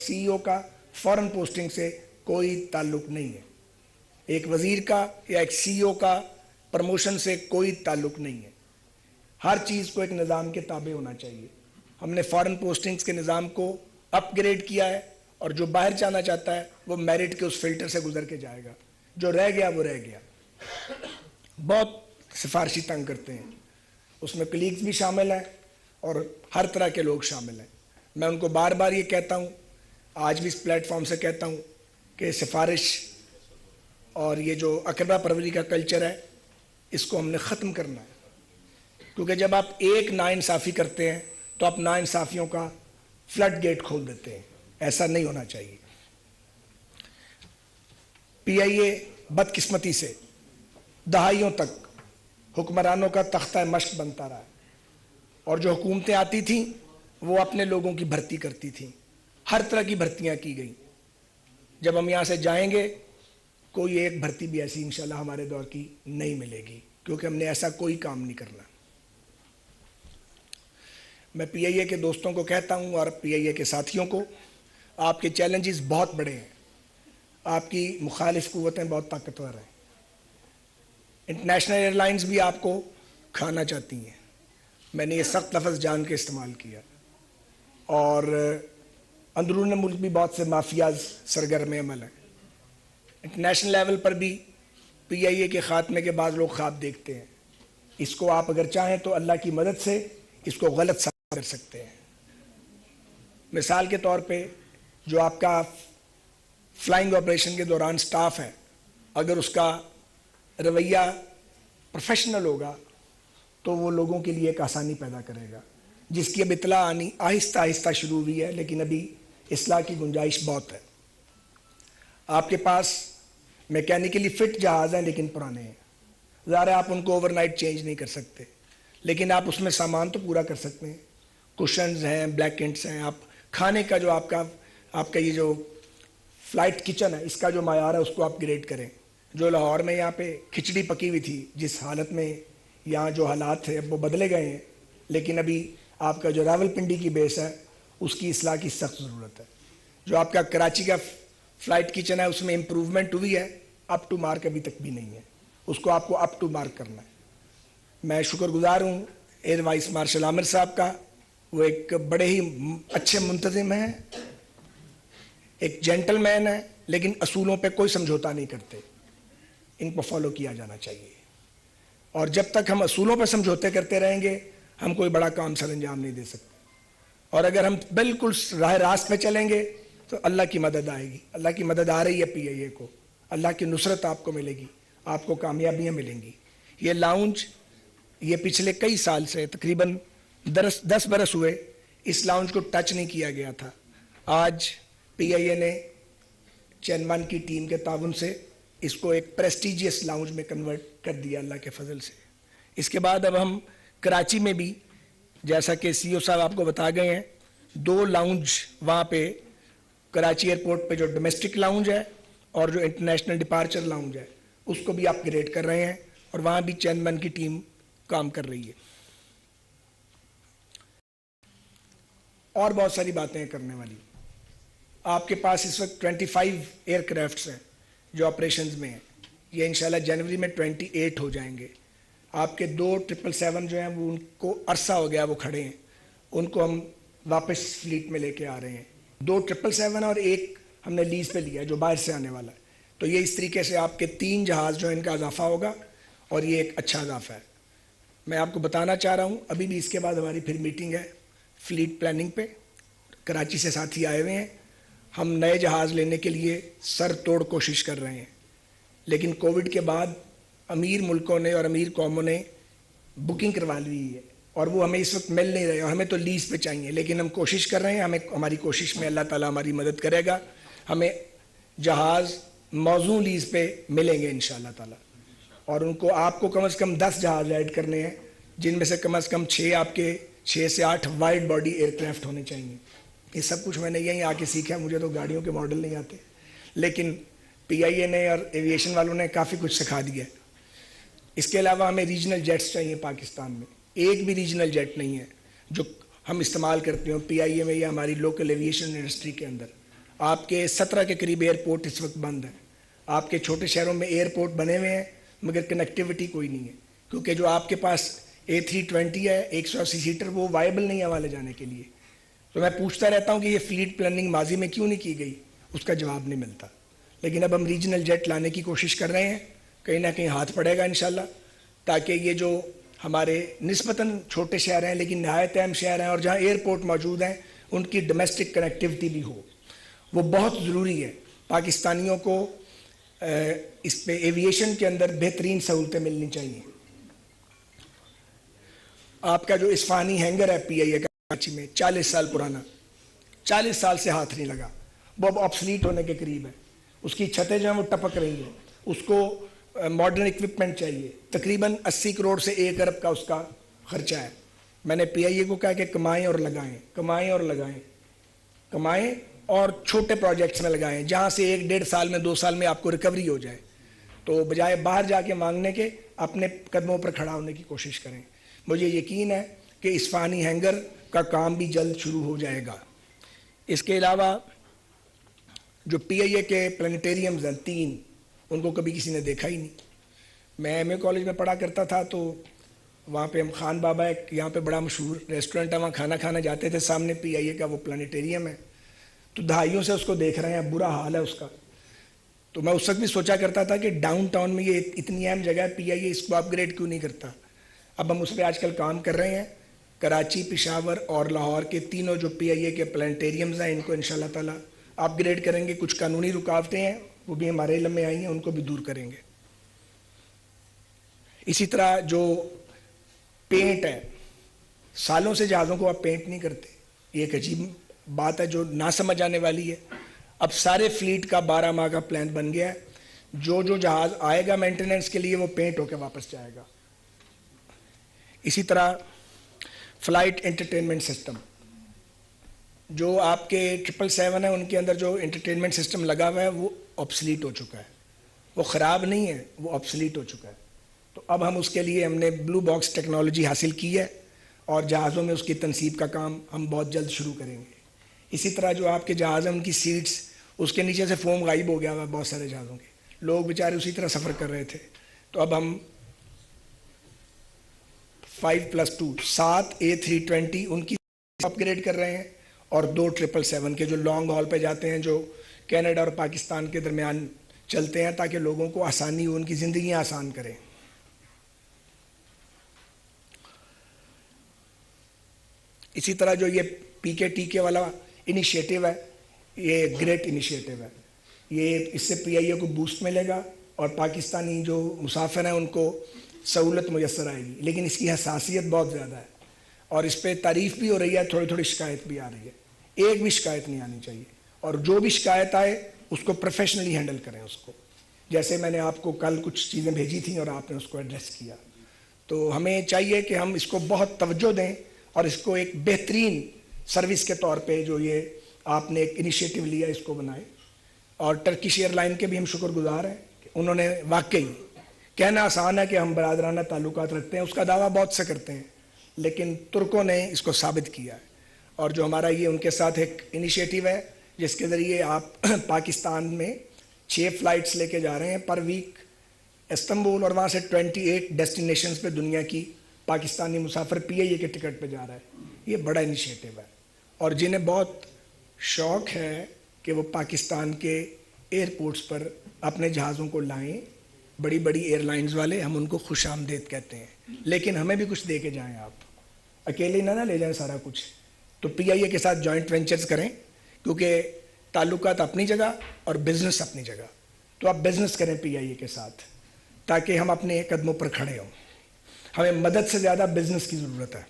CEO का foreign posting से कोई ताल्लुक नहीं है। एक वजीर का या एक सीईओ का प्रमोशन से कोई ताल्लुक नहीं है। हर चीज़ को एक निज़ाम के ताबे होना चाहिए। हमने फॉरेन पोस्टिंग्स के निज़ाम को अपग्रेड किया है और जो बाहर जाना चाहता है वो मेरिट के उस फिल्टर से गुजर के जाएगा। जो रह गया वो रह गया। बहुत सिफारशी तंग करते हैं, उसमें कलीग्स भी शामिल हैं और हर तरह के लोग शामिल हैं। मैं उनको बार बार ये कहता हूँ, आज भी इस प्लेटफॉर्म से कहता हूँ कि सिफारिश और ये जो अकरबा परवरी का कल्चर है इसको हमने ख़त्म करना है। क्योंकि जब आप एक नाइंसाफ़ी करते हैं तो आप नाइंसाफ़ियों का फ्लड गेट खोल देते हैं। ऐसा नहीं होना चाहिए। पीआईए बदकिस्मती से दहाइयों तक हुक्मरानों का तख्ता मश्क बनता रहा और जो हुकूमतें आती थीं वो अपने लोगों की भर्ती करती थीं। हर तरह की भर्तियां की गई। जब हम यहाँ से जाएंगे कोई एक भर्ती भी ऐसी इंशाल्लाह हमारे दौर की नहीं मिलेगी, क्योंकि हमने ऐसा कोई काम नहीं करना। मैं पीआईए के दोस्तों को कहता हूँ और पीआईए के साथियों को, आपके चैलेंजेस बहुत बड़े हैं, आपकी मुखालिफ कुव्वतें बहुत ताकतवर हैं। इंटरनेशनल एयरलाइंस भी आपको खाना चाहती हैं। मैंने ये सख्त लफ्ज़ जान के इस्तेमाल किया। और अंदरून मुल्क भी बहुत से माफियाज सरगर्म अमल हैं। इंटरनेशनल लेवल पर भी पीआईए के ख़ात्मे के बाद लोग ख्वाब देखते हैं। इसको आप अगर चाहें तो अल्लाह की मदद से इसको गलत साबित कर सकते हैं। मिसाल के तौर पे जो आपका फ्लाइंग ऑपरेशन के दौरान स्टाफ है, अगर उसका रवैया प्रोफेशनल होगा तो वो लोगों के लिए एक आसानी पैदा करेगा, जिसकी अब इतला आनी आहिस्ता आहिस्ता शुरू हुई है, लेकिन अभी इस्लाह की गुंजाइश बहुत है। आपके पास मैकेनिकली फिट जहाज़ हैं लेकिन पुराने हैं। ज़ाहिर आप उनको ओवरनाइट चेंज नहीं कर सकते, लेकिन आप उसमें सामान तो पूरा कर सकते हैं। कुशन्स हैं, ब्लैकेट्स हैं। आप खाने का जो आपका ये जो फ्लाइट किचन है इसका जो मायार है उसको अपग्रेड करें। जो लाहौर में यहाँ पे खिचड़ी पकी हुई थी, जिस हालत में यहाँ जो हालात थे अब वो बदले गए हैं, लेकिन अभी आपका जो रावलपिंडी की बेस है उसकी इस्लाह की सख्त ज़रूरत है। जो आपका कराची का फ़्लाइट किचन है उसमें इम्प्रूवमेंट हुई है, अप टू मार्क अभी तक भी नहीं है, उसको आपको अप टू मार्क करना है। मैं शुक्रगुजार हूँ एयर वाइस मार्शल आमिर साहब का। वो एक बड़े ही अच्छे मुंतज़िम हैं, एक जेंटलमैन है, लेकिन असूलों पे कोई समझौता नहीं करते। इनको फॉलो किया जाना चाहिए। और जब तक हम असूलों पर समझौते करते रहेंगे हम कोई बड़ा काम सर अंजाम नहीं दे सकते। और अगर हम बिल्कुल राह रास्त पे चलेंगे तो अल्लाह की मदद आएगी। अल्लाह की मदद आ रही है पीआईए को। अल्लाह की नुसरत आपको मिलेगी, आपको कामयाबियाँ मिलेंगी। ये लाउंज ये पिछले कई साल से तकरीबन 10 बरस हुए इस लाउंज को टच नहीं किया गया था। आज पीआईए ने चेयरमैन की टीम के ताउन से इसको एक प्रेस्टिजियस लाउंज में कन्वर्ट कर दिया अल्लाह के फजल से। इसके बाद अब हम कराची में भी, जैसा कि सीईओ साहब आपको बता गए हैं, 2 लाउंज वहाँ पे कराची एयरपोर्ट पे जो डोमेस्टिक लाउंज है और जो इंटरनेशनल डिपार्चर लाउंज है उसको भी अपग्रेड कर रहे हैं और वहाँ भी चेयरमैन की टीम काम कर रही है। और बहुत सारी बातें करने वाली। आपके पास इस वक्त 25 एयरक्राफ्ट्स हैं जो ऑपरेशंस में हैं। ये इंशाल्लाह जनवरी में 28 हो जाएंगे। आपके 2 777 जो हैं वो उनको अरसा हो गया वो खड़े हैं, उनको हम वापस फ्लीट में लेके आ रहे हैं। 2 777 और 1 हमने लीज पे लिया जो बाहर से आने वाला है। तो ये इस तरीके से आपके 3 जहाज़ जो है इनका इजाफा होगा और ये एक अच्छा इजाफा है। मैं आपको बताना चाह रहा हूँ, अभी भी इसके बाद हमारी फिर मीटिंग है फ्लीट प्लानिंग पे। कराची से साथी आए हुए हैं। हम नए जहाज़ लेने के लिए सर तोड़ कोशिश कर रहे हैं, लेकिन कोविड के बाद अमीर मुल्कों ने और अमीर कौमों ने बुकिंग करवा ली है और वो हमें इस वक्त मिल नहीं रहे और हमें तो लीज़ पे चाहिए। लेकिन हम कोशिश कर रहे हैं, हमें हमारी कोशिश में अल्लाह ताला हमारी मदद करेगा। हमें जहाज़ मौजू लीज़ पे मिलेंगे इंशाअल्लाह ताला। और उनको आपको कम से कम 10 जहाज़ ऐड करने हैं, जिनमें से कम 6 आपके 6 से 8 वाइड बॉडी एयरक्राफ्ट होने चाहिए। ये सब कुछ मैंने यहीं आके सीखा। मुझे तो गाड़ियों के मॉडल नहीं आते, लेकिन पीआईए ने और एविएशन वालों ने काफ़ी कुछ सिखा दिया है। इसके अलावा हमें रीजनल जेट्स चाहिए। पाकिस्तान में एक भी रीजनल जेट नहीं है जो हम इस्तेमाल करते हो पीआईए में या हमारी लोकल एविएशन इंडस्ट्री के अंदर। आपके 17 के करीब एयरपोर्ट इस वक्त बंद हैं। आपके छोटे शहरों में एयरपोर्ट बने हुए हैं मगर कनेक्टिविटी कोई नहीं है, क्योंकि जो आपके पास A320 है 180 सीटर, वो वायबल नहीं है वहाँ ले जाने के लिए। तो मैं पूछता रहता हूँ कि ये फ्लीट प्लानिंग माजी में क्यों नहीं की गई, उसका जवाब नहीं मिलता। लेकिन अब हम रीजनल जेट लाने की कोशिश कर रहे हैं, कहीं ना कहीं हाथ पड़ेगा इंशाल्लाह, ताकि ये जो हमारे निस्बतन छोटे शहर हैं लेकिन नहायत अहम शहर हैं और जहाँ एयरपोर्ट मौजूद हैं उनकी डोमेस्टिक कनेक्टिविटी भी हो, वो बहुत ज़रूरी है। पाकिस्तानियों को इस पे एविएशन के अंदर बेहतरीन सहूलतें मिलनी चाहिए। आपका जो इस्फानी हैंगर है PIA का कराची में 40 साल पुराना, 40 साल से हाथ नहीं लगा, वो अब ऑब्सलीट होने के करीब है। उसकी छतें जो हैं वो टपक रही हैं, उसको मॉडर्न इक्विपमेंट चाहिए। तकरीबन 80 करोड़ से 1 अरब का उसका खर्चा है। मैंने PIA को कहा कि कमाएं और लगाएं, कमाएं और लगाएं, कमाएं और छोटे प्रोजेक्ट्स में लगाएं जहां से 1-1.5 साल में 2 साल में आपको रिकवरी हो जाए। तो बजाय बाहर जाके मांगने के अपने कदमों पर खड़ा होने की कोशिश करें। मुझे यकीन है कि इस्फानी हैंगर का काम भी जल्द शुरू हो जाएगा। इसके अलावा जो PIA के प्लानिटेरियम्स हैं 3, उनको कभी किसी ने देखा ही नहीं। मैं MA कॉलेज में पढ़ा करता था, तो वहाँ पे हम खान बाबा, एक यहाँ पे बड़ा मशहूर रेस्टोरेंट है, वहाँ खाना खाने जाते थे, सामने PIA का वो प्लानिटेरियम है। तो दहाइयों से उसको देख रहे हैं, बुरा हाल है उसका। तो मैं उस वक्त भी सोचा करता था कि डाउनटाउन में ये इतनी अहम जगह है, PIA इसको अपग्रेड क्यों नहीं करता। अब हम उस पर आजकल काम कर रहे हैं। कराची, पेशावर और लाहौर के तीनों जो PIA के प्लानिटेरियम्स हैं, इनको इंशाल्लाह ताला अपग्रेड करेंगे। कुछ कानूनी रुकावटें हैं वो भी हमारे इल्म में आई हैं, उनको भी दूर करेंगे। इसी तरह जो पेंट है, सालों से जहाज़ों को आप पेंट नहीं करते, ये एक अजीब बात है जो ना समझ आने वाली है। अब सारे फ्लीट का 12 माह का प्लान बन गया है। जो जो जहाज़ आएगा मेंटेनेंस के लिए वो पेंट होकर वापस जाएगा। इसी तरह फ्लाइट एंटरटेनमेंट सिस्टम, जो आपके 777 है उनके अंदर जो एंटरटेनमेंट सिस्टम लगा हुआ है वो ऑब्सलीट हो चुका है। वो ख़राब नहीं है, वो ऑब्सलीट हो चुका है। तो अब हम उसके लिए हमने ब्लू बॉक्स टेक्नोलॉजी हासिल की है और जहाज़ों में उसकी तनसीब का काम हम बहुत जल्द शुरू करेंगे। इसी तरह जो आपके जहाज़ हैं उनकी सीट्स, उसके नीचे से फोम गायब हो गया हुआ बहुत सारे जहाज़ों के, लोग बेचारे उसी तरह सफ़र कर रहे थे। तो अब हम 5+2 7 A320 उनकी अपग्रेड कर रहे हैं और 2 777 के जो लॉन्ग हॉल पे जाते हैं, जो कनाडा और पाकिस्तान के दरमियान चलते हैं, ताकि लोगों को आसानी हो, उनकी ज़िंदगी आसान करें। इसी तरह जो ये PKTK वाला इनिशिएटिव है, ये ग्रेट इनिशिएटिव है। ये इससे PIA को बूस्ट मिलेगा और पाकिस्तानी जो मुसाफिर हैं उनको सहूलत मुयसर आएगी। लेकिन इसकी हसासियत बहुत ज़्यादा है और इस पर तारीफ़ भी हो रही है, थोड़ी थोड़ी शिकायत भी आ रही है। एक भी शिकायत नहीं आनी चाहिए और जो भी शिकायत आए उसको प्रोफेशनली हैंडल करें उसको। जैसे मैंने आपको कल कुछ चीज़ें भेजी थी और आपने उसको एड्रेस किया। तो हमें चाहिए कि हम इसको बहुत तवज्जो दें और इसको एक बेहतरीन सर्विस के तौर पे जो ये आपने एक इनिशिएटिव लिया इसको बनाए। और टर्किश एयरलाइन के भी हम शुक्रगुजार हैं कि उन्होंने वाकई, कहना आसान है कि हम बरादराना ताल्लुकात रखते हैं, उसका दावा बहुत से करते हैं, लेकिन तुर्कों ने इसको साबित किया है। और जो हमारा ये उनके साथ एक इनिशिएटिव है जिसके ज़रिए आप पाकिस्तान में 6 फ़्लाइट्स लेके जा रहे हैं पर वीक इस्तांबुल, और वहाँ से 28 डेस्टिनेशंस पे दुनिया की पाकिस्तानी मुसाफिर PIA के टिकट पे जा रहा है। ये बड़ा इनिशिएटिव है और जिन्हें बहुत शौक़ है कि वो पाकिस्तान के एयरपोर्ट्स पर अपने जहाज़ों को लाएं, बड़ी बड़ी एयरलाइंस वाले, हम उनको खुश आमदेद कहते हैं। लेकिन हमें भी कुछ दे के जाएँ, आप अकेले ना ले जाएं सारा कुछ। तो PIA के साथ जॉइंट वेंचर्स करें, क्योंकि ताल्लुकात अपनी जगह और बिज़नेस अपनी जगह। तो आप बिज़नेस करें PIA के साथ ताकि हम अपने कदमों पर खड़े हों। हमें मदद से ज़्यादा बिज़नेस की ज़रूरत है।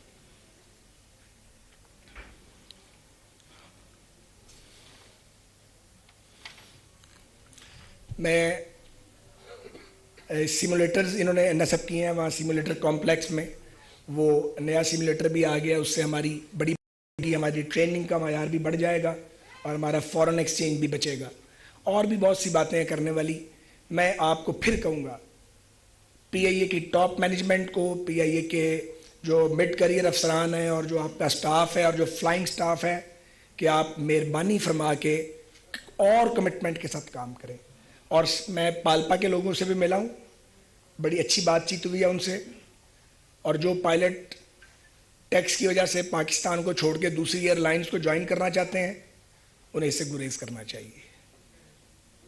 मैं सिमुलेटर्स इन्होंने नस्ब किए हैं वहाँ सिमुलेटर कॉम्प्लेक्स में, वो नया सिमुलेटर भी आ गया, उससे हमारी ट्रेनिंग का मायार भी बढ़ जाएगा और हमारा फॉरेन एक्सचेंज भी बचेगा। और भी बहुत सी बातें हैं करने वाली। मैं आपको फिर कहूँगा, PIA की टॉप मैनेजमेंट को, PIA के जो मिड करियर अफसरान हैं और जो आपका स्टाफ है और जो फ्लाइंग स्टाफ है, कि आप मेहरबानी फरमा के और कमिटमेंट के साथ काम करें। और मैं पालपा के लोगों से भी मिला हूँ, बड़ी अच्छी बातचीत हुई है उनसे, और जो पायलट टैक्स की वजह से पाकिस्तान को छोड़ के दूसरी एयरलाइंस को ज्वाइन करना चाहते हैं, उन्हें इससे गुरेज करना चाहिए।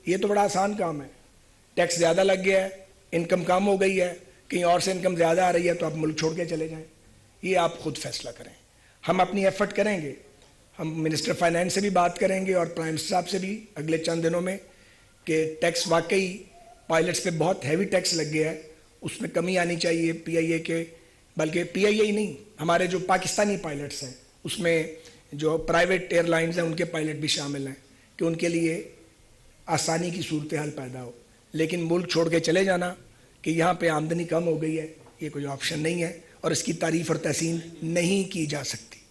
ये तो बड़ा आसान काम है, टैक्स ज़्यादा लग गया है, इनकम कम हो गई है, कहीं और से इनकम ज़्यादा आ रही है, तो आप मुल्क छोड़ के चले जाएं। ये आप खुद फैसला करें। हम अपनी एफर्ट करेंगे, हम मिनिस्टर फाइनेंस से भी बात करेंगे और प्राइम मिनिस्टर साहब से भी अगले चंद दिनों में, कि टैक्स वाकई पायलट्स पे बहुत हैवी टैक्स लग गया है, उसमें कमी आनी चाहिए पीआईए के, बल्कि पीआईए ही नहीं, हमारे जो पाकिस्तानी पायलट्स हैं उसमें जो प्राइवेट एयरलाइंस हैं उनके पायलट भी शामिल हैं, कि उनके लिए आसानी की सूरत हाल पैदा हो। लेकिन मुल्क छोड़ के चले जाना कि यहाँ पे आमदनी कम हो गई है, ये कोई ऑप्शन नहीं है और इसकी तारीफ और तहसीन नहीं की जा सकती।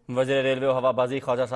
वज़ीर रेलवे और हवाबाजी ख्वाजा साहब